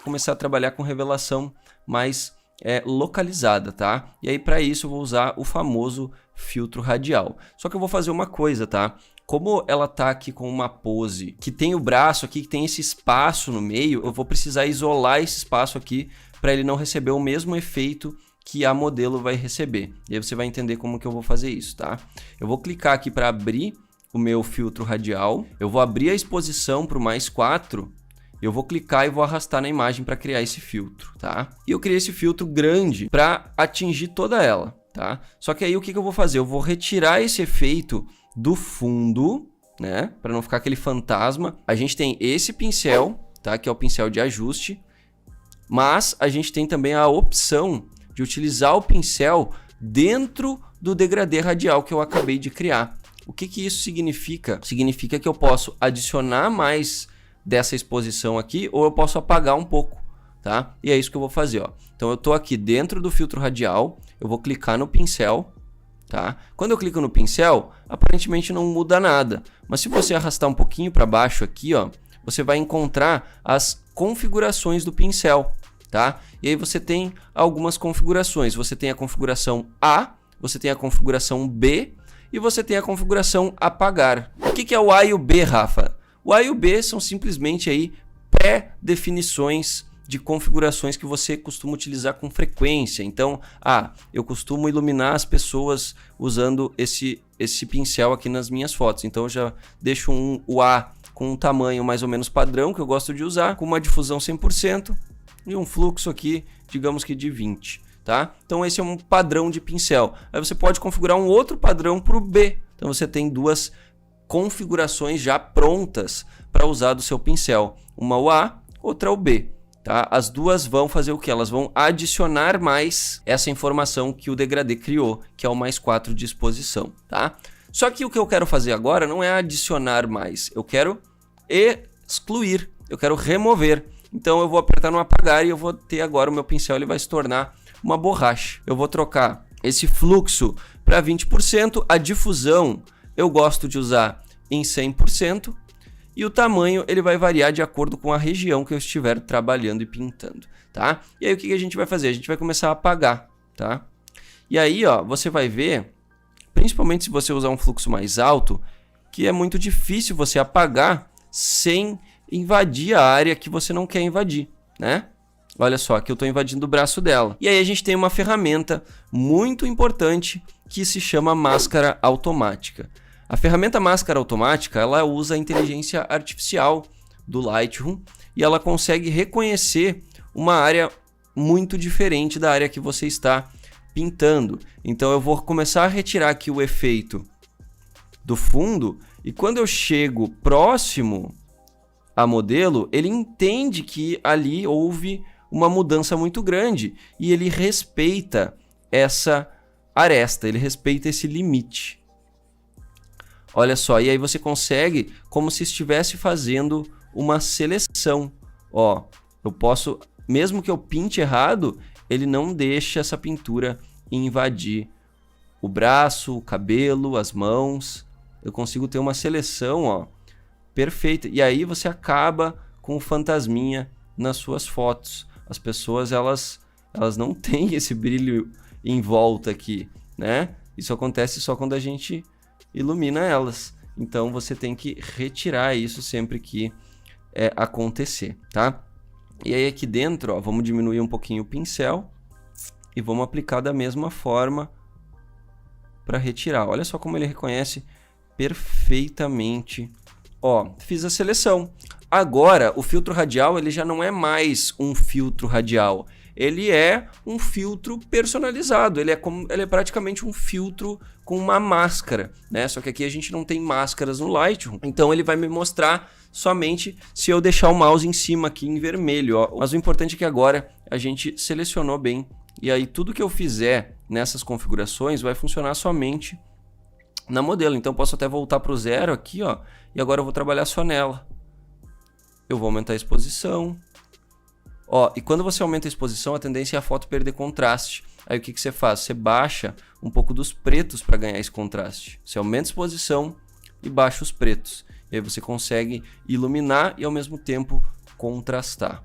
começar a trabalhar com revelação mais localizada, tá? E aí para isso eu vou usar o famoso filtro radial. Só que eu vou fazer uma coisa, tá? Como ela tá aqui com uma pose que tem o braço aqui, que tem esse espaço no meio, eu vou precisar isolar esse espaço aqui para ele não receber o mesmo efeito que a modelo vai receber. E aí você vai entender como que eu vou fazer isso, tá? Eu vou clicar aqui para abrir o meu filtro radial, eu vou abrir a exposição para o +4, eu vou clicar e vou arrastar na imagem para criar esse filtro, tá? E eu criei esse filtro grande para atingir toda ela, tá? Só que aí o que eu vou fazer? Eu vou retirar esse efeito do fundo, né? Para não ficar aquele fantasma. A gente tem esse pincel, tá? Que é o pincel de ajuste, mas a gente tem também a opção de utilizar o pincel dentro do degradê radial que eu acabei de criar. O que isso significa? Significa que eu posso adicionar mais dessa exposição aqui, ou eu posso apagar um pouco, tá? E é isso que eu vou fazer, ó. Então eu tô aqui dentro do filtro radial, eu vou clicar no pincel, tá? Quando eu clico no pincel, aparentemente não muda nada, mas se você arrastar um pouquinho para baixo aqui, ó, você vai encontrar as configurações do pincel, tá? E aí você tem algumas configurações, você tem a configuração A, você tem a configuração B e você tem a configuração apagar. O que é o A e o B, Rafa? O A e o B são simplesmente aí pré-definições de configurações que você costuma utilizar com frequência. Então, eu costumo iluminar as pessoas usando esse pincel aqui nas minhas fotos. Então, eu já deixo o A com um tamanho mais ou menos padrão que eu gosto de usar, com uma difusão 100% e um fluxo aqui, digamos que de 20, tá? Então, esse é um padrão de pincel. Aí você pode configurar um outro padrão para o B. Então, você tem duas configurações já prontas para usar do seu pincel. Uma o A, outra o B. Tá? As duas vão fazer o que? Elas vão adicionar mais essa informação que o degradê criou, que é o +4 de exposição. Tá? Só que o que eu quero fazer agora não é adicionar mais. Eu quero excluir, eu quero remover. Então eu vou apertar no apagar e eu vou ter agora o meu pincel, ele vai se tornar uma borracha. Eu vou trocar esse fluxo para 20%, a difusão eu gosto de usar em 100% e o tamanho ele vai variar de acordo com a região que eu estiver trabalhando e pintando, tá? E aí o que a gente vai fazer? A gente vai começar a apagar, tá? E aí, ó, você vai ver, principalmente se você usar um fluxo mais alto, que é muito difícil você apagar sem invadir a área que você não quer invadir, né? Olha só, aqui eu estou invadindo o braço dela. E aí a gente tem uma ferramenta muito importante que se chama máscara automática. A ferramenta máscara automática, ela usa a inteligência artificial do Lightroom e ela consegue reconhecer uma área muito diferente da área que você está pintando. Então eu vou começar a retirar aqui o efeito do fundo e quando eu chego próximo a modelo, ele entende que ali houve uma mudança muito grande e ele respeita essa aresta, ele respeita esse limite. Olha só, e aí você consegue como se estivesse fazendo uma seleção. Ó, eu posso, mesmo que eu pinte errado, ele não deixa essa pintura invadir o braço, o cabelo, as mãos. Eu consigo ter uma seleção, ó, perfeita. E aí você acaba com o fantasminha nas suas fotos. As pessoas, elas não têm esse brilho em volta aqui, né? Isso acontece só quando a gente ilumina elas. Então você tem que retirar isso sempre que acontecer, tá? E aí aqui dentro, ó, vamos diminuir um pouquinho o pincel e vamos aplicar da mesma forma para retirar. Olha só como ele reconhece perfeitamente. Ó, fiz a seleção. Agora, o filtro radial ele já não é mais um filtro radial. Ele é um filtro personalizado. Ele é praticamente um filtro com uma máscara, né? Só que aqui a gente não tem máscaras no Lightroom. Então ele vai me mostrar somente se eu deixar o mouse em cima aqui em vermelho, ó. Mas o importante é que agora a gente selecionou bem. E aí tudo que eu fizer nessas configurações vai funcionar somente na modelo. Então eu posso até voltar para o 0 aqui, ó. E agora eu vou trabalhar só nela. Eu vou aumentar a exposição. Ó, e quando você aumenta a exposição, a tendência é a foto perder contraste. Aí o que você faz? Você baixa um pouco dos pretos para ganhar esse contraste. Você aumenta a exposição e baixa os pretos. E aí você consegue iluminar e ao mesmo tempo contrastar.